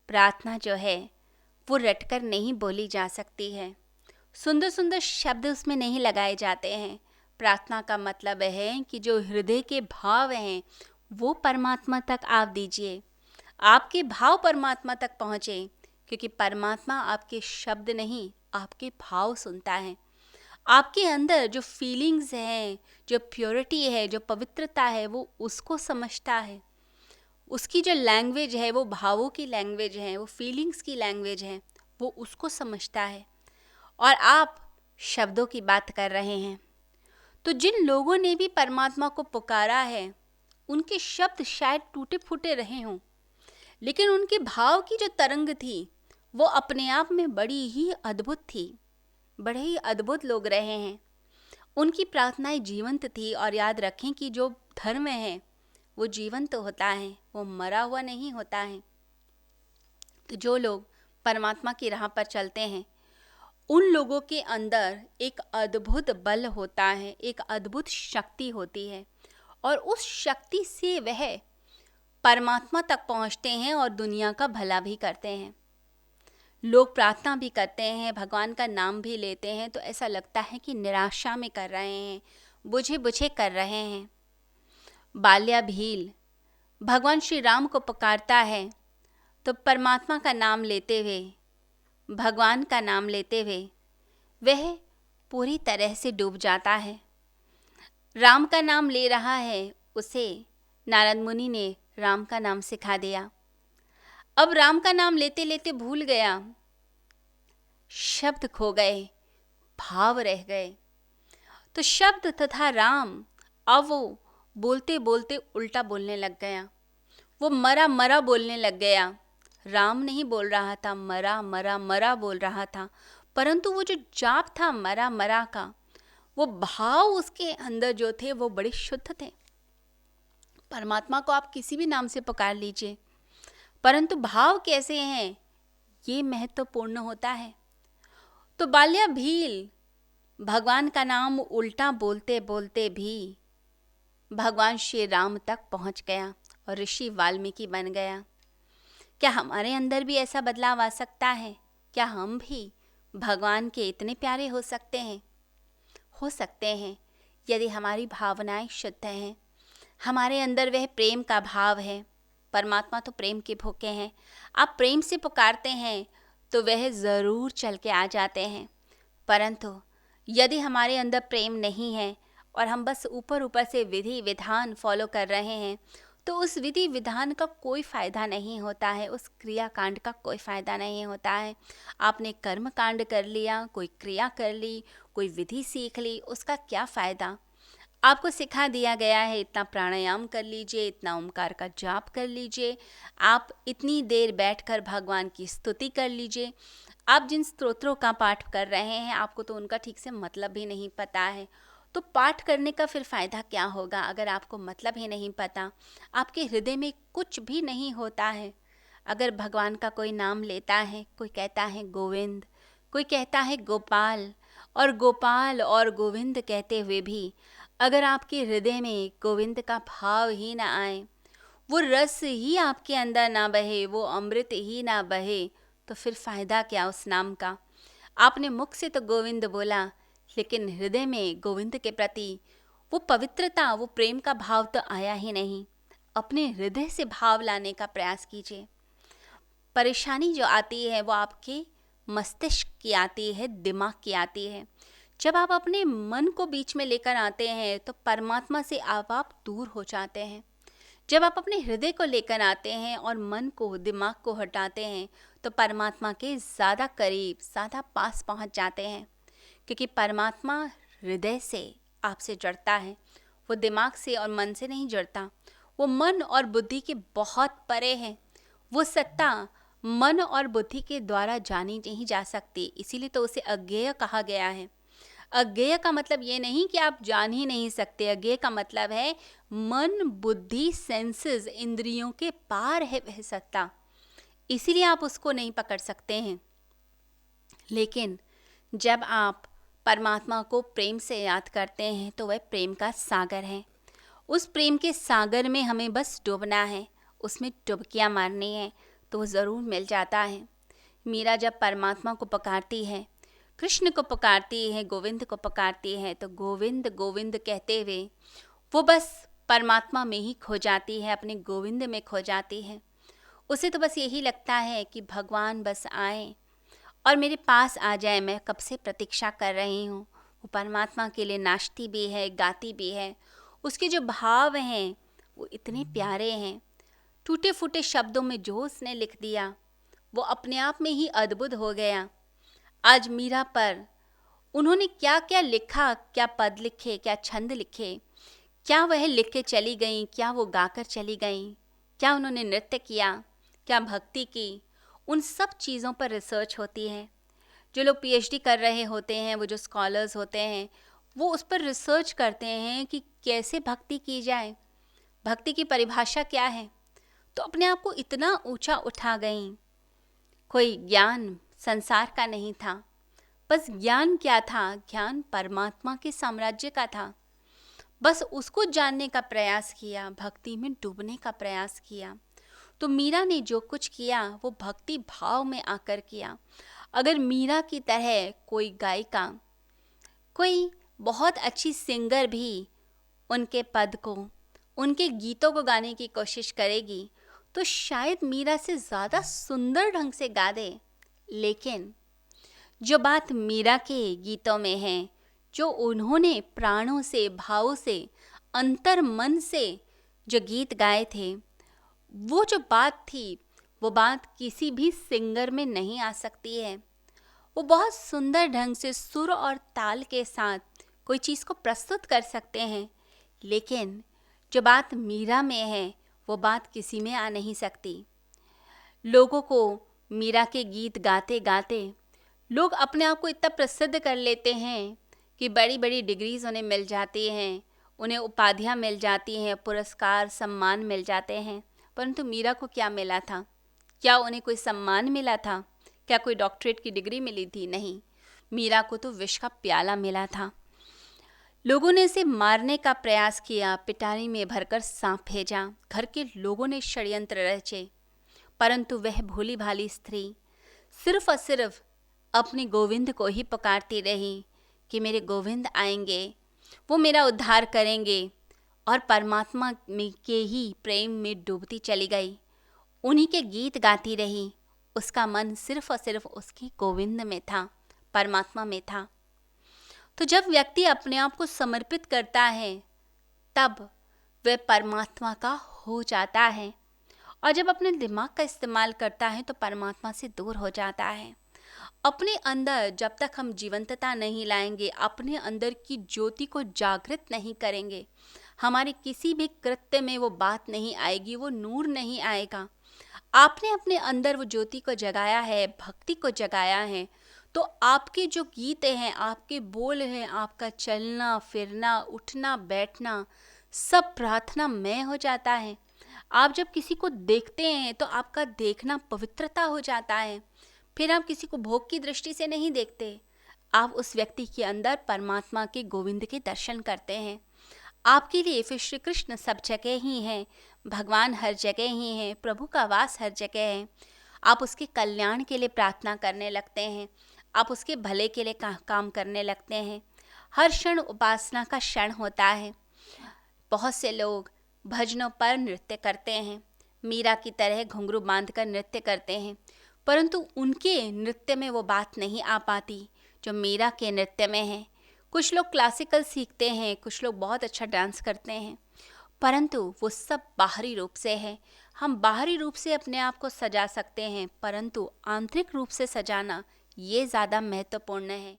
प्रार्थना जो है वो रटकर नहीं बोली जा सकती है। सुंदर सुंदर शब्द उसमें नहीं लगाए जाते हैं। प्रार्थना का मतलब है कि जो हृदय के भाव हैं वो परमात्मा तक आप दीजिए, आपके भाव परमात्मा तक पहुँचे, क्योंकि परमात्मा आपके शब्द नहीं आपके भाव सुनता है। आपके अंदर जो फीलिंग्स हैं, जो प्योरिटी है, जो पवित्रता है, वो उसको समझता है। उसकी जो लैंग्वेज है वो भावों की लैंग्वेज है, वो फीलिंग्स की लैंग्वेज है, वो उसको समझता है। और आप शब्दों की बात कर रहे हैं, तो जिन लोगों ने भी परमात्मा को पुकारा है उनके शब्द शायद टूटे फूटे रहे हों, लेकिन उनके भाव की जो तरंग थी वो अपने आप में बड़ी ही अद्भुत थी। बड़े ही अद्भुत लोग रहे हैं। उनकी प्रार्थनाएं जीवंत थी। और याद रखें कि जो धर्म है वो जीवंत होता है, वो मरा हुआ नहीं होता है। तो जो लोग परमात्मा की राह पर चलते हैं उन लोगों के अंदर एक अद्भुत बल होता है, एक अद्भुत शक्ति होती है, और उस शक्ति से वह परमात्मा तक पहुंचते हैं और दुनिया का भला भी करते हैं। लोग प्रार्थना भी करते हैं, भगवान का नाम भी लेते हैं, तो ऐसा लगता है कि निराशा में कर रहे हैं, बुझे बुझे कर रहे हैं। बाल्या भील भगवान श्री राम को पुकारता है तो परमात्मा का नाम लेते हुए, भगवान का नाम लेते हुए वह पूरी तरह से डूब जाता है। राम का नाम ले रहा है, उसे नारद मुनि ने राम का नाम सिखा दिया। अब राम का नाम लेते लेते भूल गया, शब्द खो गए, भाव रह गए। तो शब्द तथा राम अब वो बोलते बोलते उल्टा बोलने लग गया। वो मरा मरा बोलने लग गया। राम नहीं बोल रहा था, मरा मरा मरा बोल रहा था, परंतु वो जो जाप था मरा मरा का, वो भाव उसके अंदर जो थे वो बड़े शुद्ध थे। परमात्मा को आप किसी भी नाम से पुकार लीजिए, परंतु भाव कैसे हैं ये महत्वपूर्ण होता है। तो बाल्या भील भगवान का नाम उल्टा बोलते बोलते भी भगवान श्री राम तक पहुंच गया और ऋषि वाल्मीकि बन गया। क्या हमारे अंदर भी ऐसा बदलाव आ सकता है? क्या हम भी भगवान के इतने प्यारे हो सकते हैं? हो सकते हैं यदि हमारी भावनाएं शुद्ध हैं, हमारे अंदर वह प्रेम का भाव है। परमात्मा तो प्रेम के भूखे हैं। आप प्रेम से पुकारते हैं तो वह ज़रूर चल के आ जाते हैं। परंतु यदि हमारे अंदर प्रेम नहीं है और हम बस ऊपर ऊपर से विधि विधान फॉलो कर रहे हैं, तो उस विधि विधान का कोई फ़ायदा नहीं होता है, उस क्रिया कांड का कोई फ़ायदा नहीं होता है। आपने कर्म कांड कर लिया, कोई क्रिया कर ली, कोई विधि सीख ली, उसका क्या फ़ायदा? आपको सिखा दिया गया है इतना प्राणायाम कर लीजिए, इतना ओमकार का जाप कर लीजिए, आप इतनी देर बैठकर भगवान की स्तुति कर लीजिए। आप जिन स्तोत्रों का पाठ कर रहे हैं आपको तो उनका ठीक से मतलब भी नहीं पता है, तो पाठ करने का फिर फ़ायदा क्या होगा अगर आपको मतलब ही नहीं पता, आपके हृदय में कुछ भी नहीं होता है। अगर भगवान का कोई नाम लेता है, कोई कहता है गोविंद, कोई कहता है गोपाल, और गोविंद कहते हुए भी अगर आपके हृदय में गोविंद का भाव ही ना आए, वो रस ही आपके अंदर ना बहे, वो अमृत ही ना बहे, तो फिर फ़ायदा क्या उस नाम का? आपने मुख से तो गोविंद बोला, लेकिन हृदय में गोविंद के प्रति वो पवित्रता, वो प्रेम का भाव तो आया ही नहीं। अपने हृदय से भाव लाने का प्रयास कीजिए। परेशानी जो आती है वो आपके मस्तिष्क की आती है, दिमाग की आती है। जब आप अपने मन को बीच में लेकर आते हैं तो परमात्मा से आप दूर हो जाते हैं। जब आप अपने हृदय को लेकर आते हैं और मन को, दिमाग को हटाते हैं, तो परमात्मा के ज़्यादा करीब, ज़्यादा पास पहुंच जाते हैं। क्योंकि परमात्मा हृदय से आपसे जुड़ता है, वो दिमाग से और मन से नहीं जुड़ता। वो मन और बुद्धि के बहुत परे है। वो सत्ता मन और बुद्धि के द्वारा जानी नहीं जा सकती, इसीलिए तो उसे अज्ञेय कहा गया है। अज्ञेय का मतलब ये नहीं कि आप जान ही नहीं सकते, अज्ञेय का मतलब है मन, बुद्धि, सेंसेस, इंद्रियों के पार है वह सत्ता, इसीलिए आप उसको नहीं पकड़ सकते हैं। लेकिन जब आप परमात्मा को प्रेम से याद करते हैं तो वह प्रेम का सागर है। उस प्रेम के सागर में हमें बस डूबना है, उसमें डुबकियाँ मारनी है, तो वो ज़रूर मिल जाता है। मीरा जब परमात्मा को पुकारती है, कृष्ण को पुकारती है, गोविंद को पुकारती है, तो गोविंद गोविंद कहते हुए वो बस परमात्मा में ही खो जाती है, अपने गोविंद में खो जाती है। उसे तो बस यही लगता है कि भगवान बस आए और मेरे पास आ जाए, मैं कब से प्रतीक्षा कर रही हूँ। वो परमात्मा के लिए नाचती भी है, गाती भी है। उसके जो भाव हैं वो इतने प्यारे हैं। टूटे फूटे शब्दों में जो उसने लिख दिया वो अपने आप में ही अद्भुत हो गया। आज मीरा पर उन्होंने क्या क्या लिखा, क्या पद लिखे, क्या छंद लिखे, क्या वह लिख के चली गईं, क्या वो गाकर चली गईं, क्या उन्होंने नृत्य किया, क्या भक्ति की, उन सब चीज़ों पर रिसर्च होती है। जो लोग पीएचडी कर रहे होते हैं, वो जो स्कॉलर्स होते हैं, वो उस पर रिसर्च करते हैं कि कैसे भक्ति की जाए, भक्ति की परिभाषा क्या है। तो अपने आप को इतना ऊंचा उठा गईं। कोई ज्ञान संसार का नहीं था, बस ज्ञान क्या था, ज्ञान परमात्मा के साम्राज्य का था। बस उसको जानने का प्रयास किया, भक्ति में डूबने का प्रयास किया। तो मीरा ने जो कुछ किया वो भक्ति भाव में आकर किया। अगर मीरा की तरह कोई गायिका, कोई बहुत अच्छी सिंगर भी उनके पद को, उनके गीतों को गाने की कोशिश करेगी तो शायद मीरा से ज़्यादा सुंदर ढंग से गा दे। लेकिन जो बात मीरा के गीतों में है, जो उन्होंने प्राणों से, भावों से, अंतर मन से जो गीत गाए थे, वो जो बात थी, वो बात किसी भी सिंगर में नहीं आ सकती है। वो बहुत सुंदर ढंग से सुर और ताल के साथ कोई चीज़ को प्रस्तुत कर सकते हैं, लेकिन जो बात मीरा में है वो बात किसी में आ नहीं सकती। लोगों को मीरा के गीत गाते गाते लोग अपने आप को इतना प्रसिद्ध कर लेते हैं कि बड़ी बड़ी डिग्रीज उन्हें मिल जाती हैं, उन्हें उपाधियाँ मिल जाती हैं, पुरस्कार सम्मान मिल जाते हैं। परंतु मीरा को क्या मिला था? क्या उन्हें कोई सम्मान मिला था? क्या कोई डॉक्टरेट की डिग्री मिली थी? नहीं, मीरा को तो विष का प्याला मिला था। लोगों ने उसे मारने का प्रयास किया, पिटारी में भरकर सांप भेजा, घर के लोगों ने षड्यंत्र रचे, परंतु वह भोली भाली स्त्री सिर्फ और सिर्फ अपने गोविंद को ही पुकारती रही कि मेरे गोविंद आएंगे, वो मेरा उद्धार करेंगे, और परमात्मा में के ही प्रेम में डूबती चली गई। उन्हीं के गीत गाती रही। उसका मन सिर्फ और सिर्फ उसके गोविंद में था, परमात्मा में था। तो जब व्यक्ति अपने आप को समर्पित करता है तब वह परमात्मा का हो जाता है, और जब अपने दिमाग का इस्तेमाल करता है तो परमात्मा से दूर हो जाता है। अपने अंदर जब तक हम जीवंतता नहीं लाएंगे, अपने अंदर की ज्योति को जागृत नहीं करेंगे, हमारे किसी भी कृत्य में वो बात नहीं आएगी, वो नूर नहीं आएगा। आपने अपने अंदर वो ज्योति को जगाया है, भक्ति को जगाया है, तो आपके जो गीत हैं, आपके बोल हैं, आपका चलना फिरना, उठना बैठना, सब प्रार्थनामय हो जाता है। आप जब किसी को देखते हैं तो आपका देखना पवित्रता हो जाता है। फिर आप किसी को भोग की दृष्टि से नहीं देखते, आप उस व्यक्ति के अंदर परमात्मा के गोविंद के दर्शन करते हैं। आपके लिए फिर श्री कृष्ण सब जगह ही हैं, भगवान हर जगह ही हैं, प्रभु का वास हर जगह है। आप उसके कल्याण के लिए प्रार्थना करने लगते हैं, आप उसके भले के लिए काम करने लगते हैं। हर क्षण उपासना का क्षण होता है। बहुत से लोग भजनों पर नृत्य करते हैं, मीरा की तरह घुंघरू बांधकर नृत्य करते हैं, परंतु उनके नृत्य में वो बात नहीं आ पाती जो मीरा के नृत्य में है। कुछ लोग क्लासिकल सीखते हैं, कुछ लोग बहुत अच्छा डांस करते हैं, परंतु वो सब बाहरी रूप से है। हम बाहरी रूप से अपने आप को सजा सकते हैं, परंतु आंतरिक रूप से सजाना ये ज़्यादा महत्वपूर्ण है।